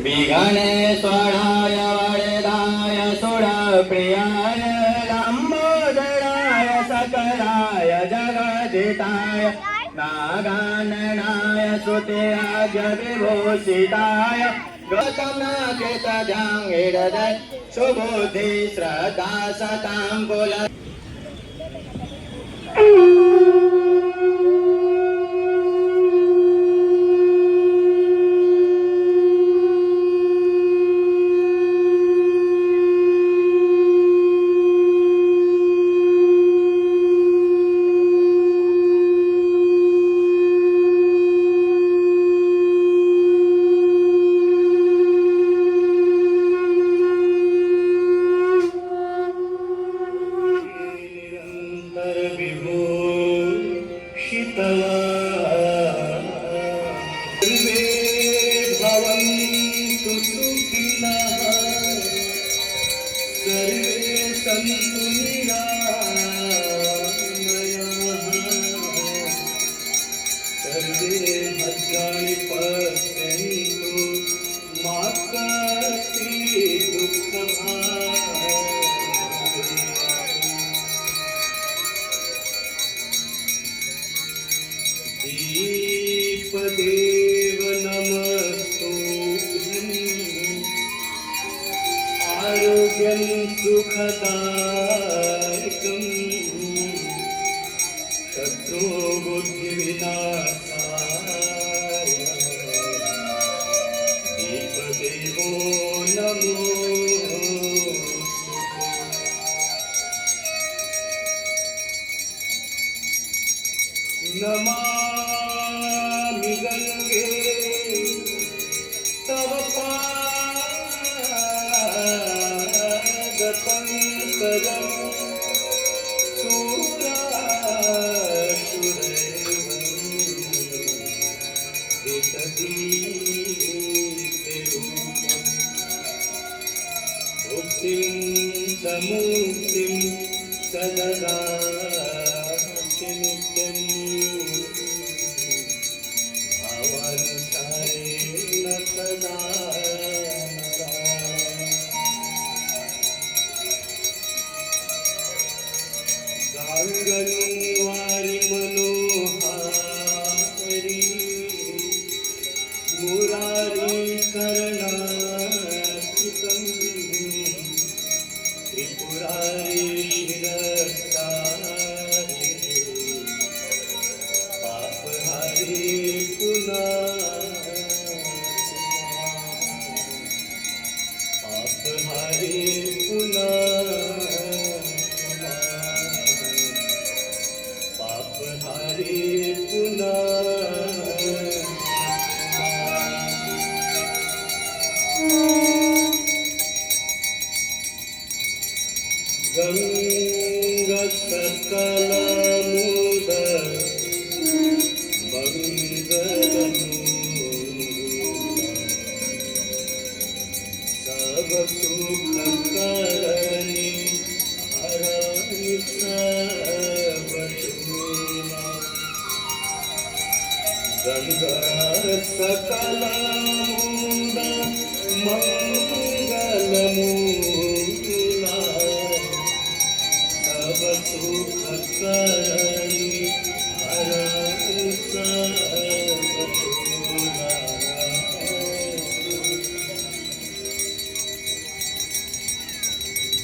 विघ्नेश्वराय वरदाय सुरप्रियाय लम्बोदराय सकलाय जगदिताय नागाननाय श्रुतिराज्यविभूषिताय गौतमकृतजाङ्गिरदय सुबुद्धि श्रद्धा सतां कुल दीपदेव नमस्तुभ्यं आरोग्यं सुखदायकं शत्रुबुद्धिविनाशाय दीपदेवो नमामि गंगे तव पादपङ्कजं सुरासुरैर्वन्दितदीप्तिरूपम् मुक्तिं समुक्तिं सददाति नित्यम् भावानुसारेण सदा गाङ्गनवारि मनोहारि मुरारी शरणार्थितं त्रिपुरारी शिरस्तारि पापहारी पापहारी पापहारी गङ्गसकलमुद सब सुख करनी हरनि सब शूला गंगा सकल मूल मंगल मूला सब सुख करनी हरनि सब शूला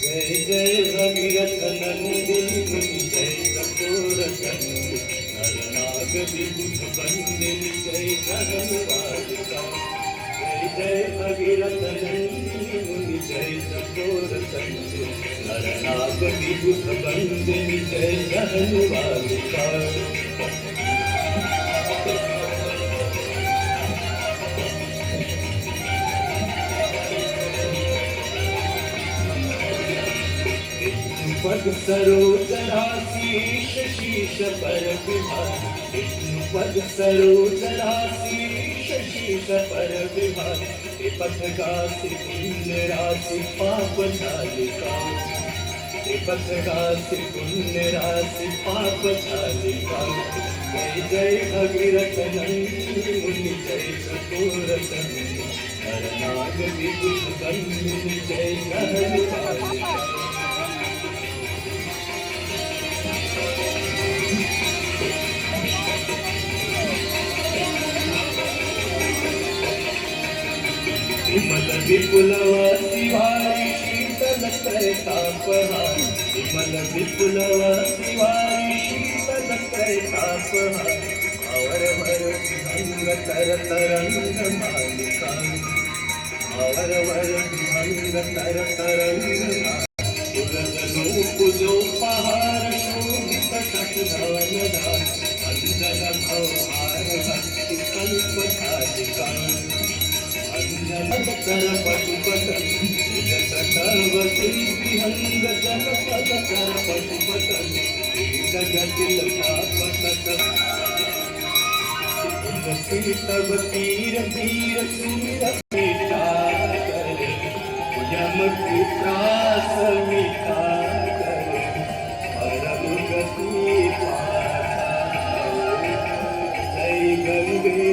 जय जय भगीरथ नंदिनी मुनि जय कठोर चंद्र नरनाग विबुध बंदिनी जय जगन्वादिका जय जय भगीरथ नंदिनी मुनि जय कठोर चंद्र नरनाग विबुध बंदिनी जय जगन्वादिका पद सरोजराशीष शीश पर विहार विष्णु पद सरोजराशीष शीश पर विहार पथगासी पुण्य राशि पाप झालिका पथगासी पुण्य राशि पाप झालिका जय जय भगीरथ नंदिनी मुनि जय चकोर चंद्र शरणागति दुख बंधु जय कहलुलालिका विमल विपुलवासी वारी शीतल तापहार विमल विपुलवासी वारी शीतल तापहार अवर वर भंग तर तरंग मालिका अवर वर भंग तर तरंग सूरज जो पहाड़ शोभित शतधानदार अंजन भवहार भक्ति कल्प धारिका अंजन कर पशुपत जटवती विहंग जन पद कर पशुपत जटिल पापत तब तीर धीर सुमिर मिटा कर यम की त्रास मिटा कर परम गति पाता जय गंगे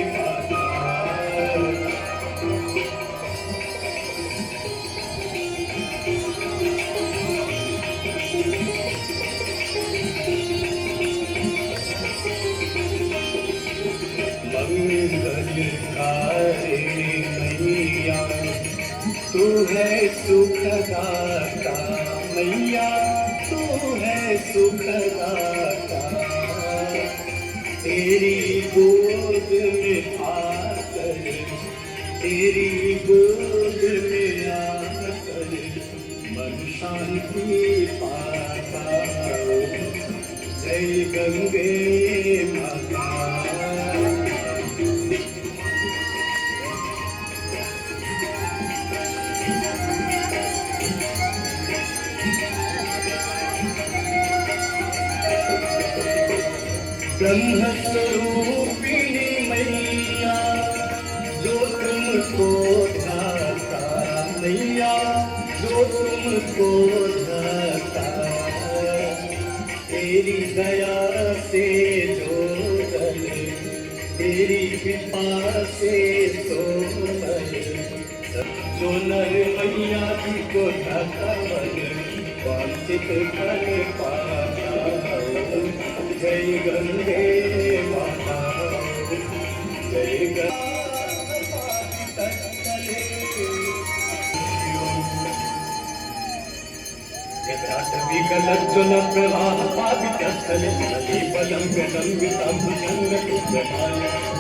माता मंगलकारी मैया तू है सुखदाता मैया तू है सुखदाता तेरी गोद में आकर तेरी गोद में आकर मन शांति पाता जय गंगे माता ब्रह्म स्वरूपिणी मैया जो तुमको ध्याता मैया जो तुमको ध्याता तेरी दया से जो गले तेरी कृपा से सो बने जो नर मैया जी को ध्याता बने वांछित कर पाता जय गंगे माता जय विकलज्ज्वल प्रवाह पावितस्थले नदीपदं गदं भुजंग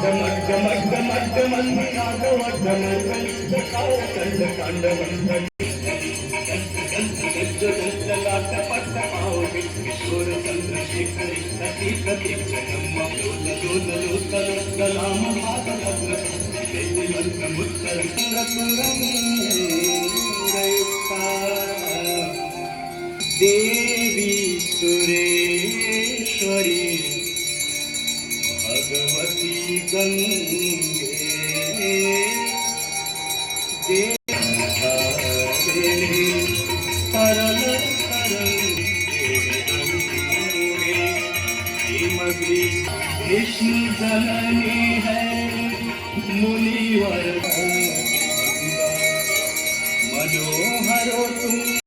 डमक डमक डमक डमन्नादवड्डमङ्गलितकारकण्ड काण्डवन्दन लाट पट्ट आओ किशोर चंद्रशेखर सती प्रतीक्षणम लोल लोल कलाम पादलग्न देवमंत्र मुत्तर देवी सुरेश्वरी भगवती गंगे परल विष्णु जननी है मुनिवर मनोहरो तुम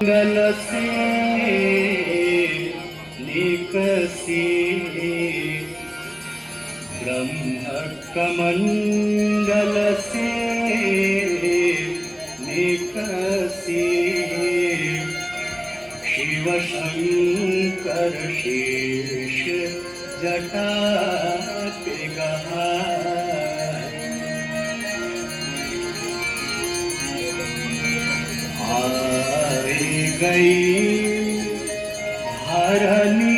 मंगल से निकसी ब्रह्म कमंडल से निकसी शिव शंकर शीर्ष जटा पे गहा गई हरनी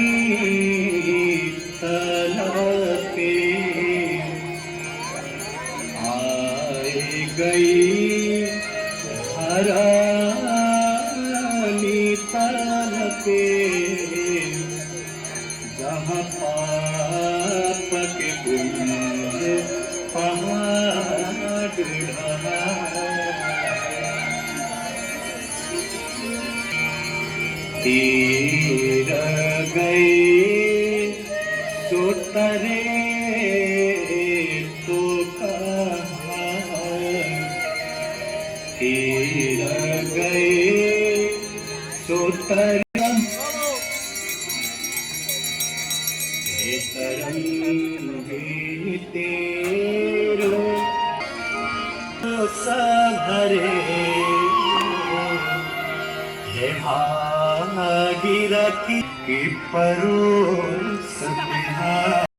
तलपे आए गई हरनी पे जहाँ पाप के गुंज पहाड़ ढहा तीर गए तो तरे तो कहाँ तीर गए तो तरे तरंगे तेरो सभरे हे भागीरथी की परोस बिहार